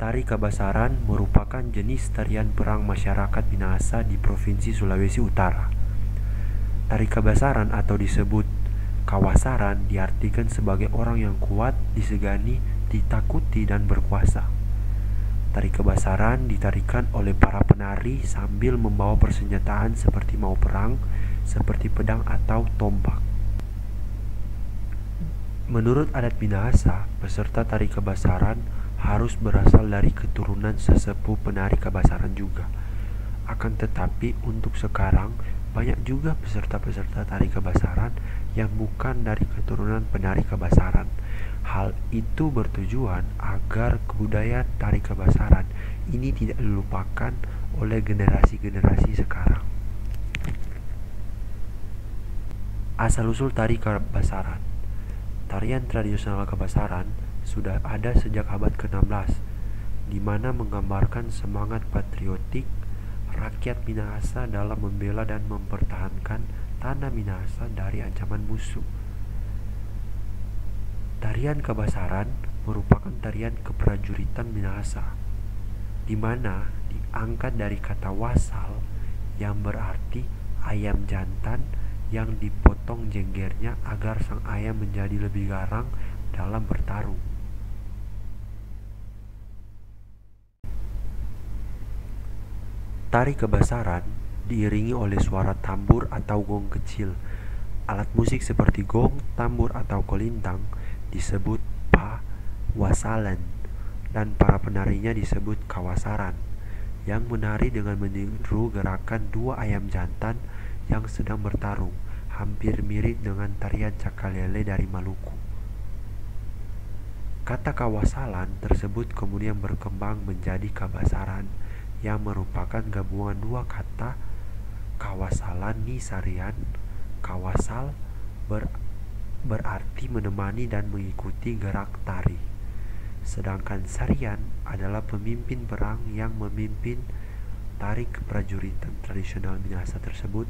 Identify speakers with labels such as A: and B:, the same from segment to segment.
A: Tari Kabasaran merupakan jenis tarian perang masyarakat Minahasa di Provinsi Sulawesi Utara. Tari Kabasaran atau disebut Kawasaran diartikan sebagai orang yang kuat, disegani, ditakuti, dan berkuasa. Tari Kabasaran ditarikan oleh para penari sambil membawa persenjataan seperti mau perang, seperti pedang atau tombak. Menurut adat Minahasa, peserta tari Kabasaran harus berasal dari keturunan sesepuh penari Kabasaran juga. Akan tetapi untuk sekarang banyak juga peserta-peserta tari Kabasaran yang bukan dari keturunan penari Kabasaran. Hal itu bertujuan agar kebudayaan tari Kabasaran ini tidak dilupakan oleh generasi-generasi sekarang. Asal-usul tari Kabasaran. Tarian tradisional Kabasaran sudah ada sejak abad ke-16, di mana menggambarkan semangat patriotik rakyat Minahasa dalam membela dan mempertahankan tanah Minahasa dari ancaman musuh. Tarian Kabasaran merupakan tarian keprajuritan Minahasa, di mana diangkat dari kata wasal yang berarti ayam jantan yang dipotong jenggernya agar sang ayam menjadi lebih garang dalam bertarung. Tari Kabasaran diiringi oleh suara tambur atau gong kecil. Alat musik seperti gong, tambur, atau kolintang disebut wasalan, dan para penarinya disebut kawasaran, yang menari dengan meniru gerakan dua ayam jantan yang sedang bertarung, hampir mirip dengan tarian cakalele dari Maluku. Kata kawasalan tersebut kemudian berkembang menjadi Kabasaran, yang merupakan gabungan dua kata kawasalan ni sarian. Kawasal berarti menemani dan mengikuti gerak tari, sedangkan sarian adalah pemimpin perang yang memimpin tari keprajuritan tradisional Minahasa tersebut.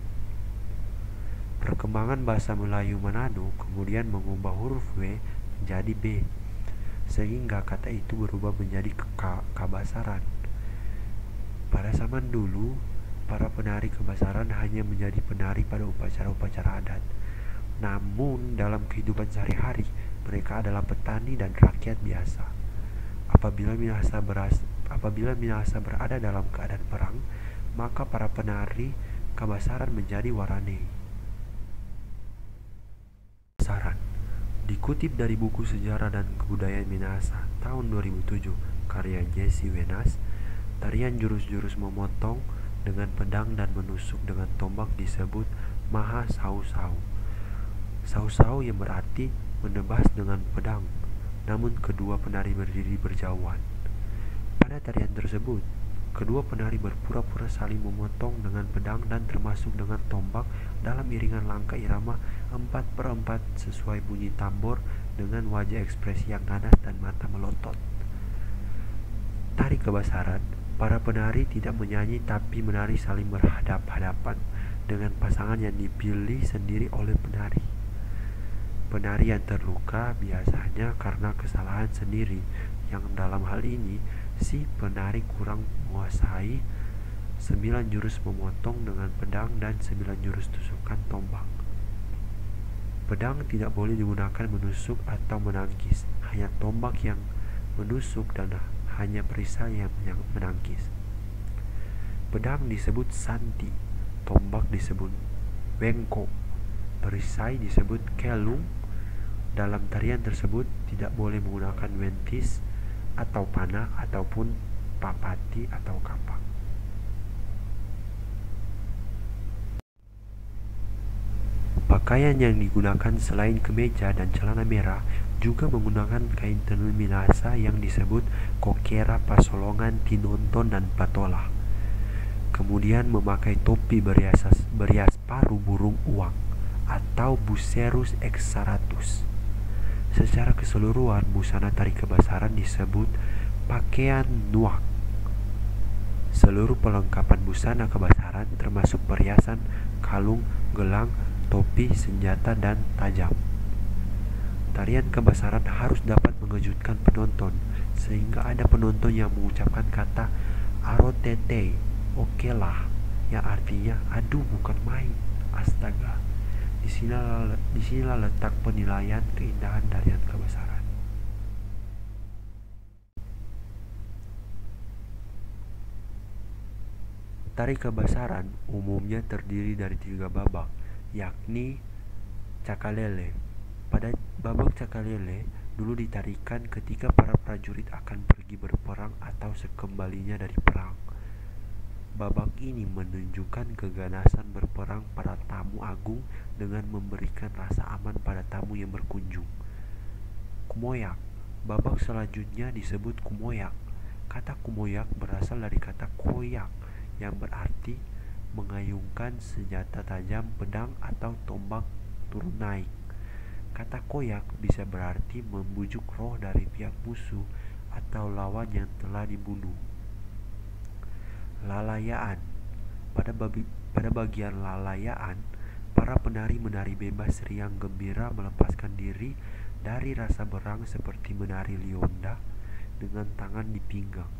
A: Perkembangan bahasa Melayu Manado kemudian mengubah huruf W menjadi B, sehingga kata itu berubah menjadi Kabasaran. Pada zaman dulu, para penari Kabasaran hanya menjadi penari pada upacara-upacara adat. Namun dalam kehidupan sehari-hari, mereka adalah petani dan rakyat biasa. Apabila Minahasa berada dalam keadaan perang, maka para penari Kabasaran menjadi waranei. Kabasaran dikutip dari buku Sejarah dan Kebudayaan Minahasa tahun 2007 karya Jesse Wenas. Tarian jurus-jurus memotong dengan pedang dan menusuk dengan tombak disebut maha sau-sau. Sau-sau yang berarti menebas dengan pedang, namun kedua penari berdiri berjauhan. Pada tarian tersebut, kedua penari berpura-pura saling memotong dengan pedang dan termasuk dengan tombak dalam iringan langkah irama 4/4 sesuai bunyi tambor dengan wajah ekspresi yang ganas dan mata melotot. Tari Kabasaran, para penari tidak menyanyi tapi menari saling berhadap-hadapan dengan pasangan yang dipilih sendiri oleh penari. Penari yang terluka biasanya karena kesalahan sendiri, yang dalam hal ini si penari kurang menguasai 9 jurus memotong dengan pedang dan 9 jurus tusukan tombak. Pedang tidak boleh digunakan menusuk atau menangkis, hanya tombak yang menusuk dan hanya perisai yang menangkis. Pedang disebut santi, tombak disebut bengko, perisai disebut kelung. Dalam tarian tersebut tidak boleh menggunakan wentis atau panah ataupun papati atau kapak. Pakaian yang digunakan selain kemeja dan celana merah juga menggunakan kain tenun Minahasa yang disebut kokera, pasolongan, tinonton, dan patola. Kemudian memakai topi berias paru burung uang atau bucerus exaratus. Secara keseluruhan, busana tari Kabasaran disebut pakaian nuak. Seluruh perlengkapan busana Kabasaran termasuk perhiasan, kalung, gelang, topi, senjata, dan tajam. Tarian Kabasaran harus dapat mengejutkan penonton sehingga ada penonton yang mengucapkan kata arotete, oke lah, yang artinya aduh bukan main, astaga. Disinilah letak penilaian keindahan tarian kebesaran. Tari kebesaran umumnya terdiri dari 3 babak, yakni cakalele. Pada babak cakalele dulu ditarikan ketika para prajurit akan pergi berperang atau sekembalinya dari perang. Babak ini menunjukkan keganasan berperang para tamu agung dengan memberikan rasa aman pada tamu yang berkunjung. Kumoyak. Babak selanjutnya disebut kumoyak. Kata kumoyak berasal dari kata koyak yang berarti mengayunkan senjata tajam, pedang atau tombak turun naik. Kata koyak bisa berarti membujuk roh dari pihak musuh atau lawan yang telah dibunuh. Lalayaan. Pada bagian lalayaan, para penari menari bebas riang gembira melepaskan diri dari rasa berang seperti menari lionda dengan tangan di pinggang.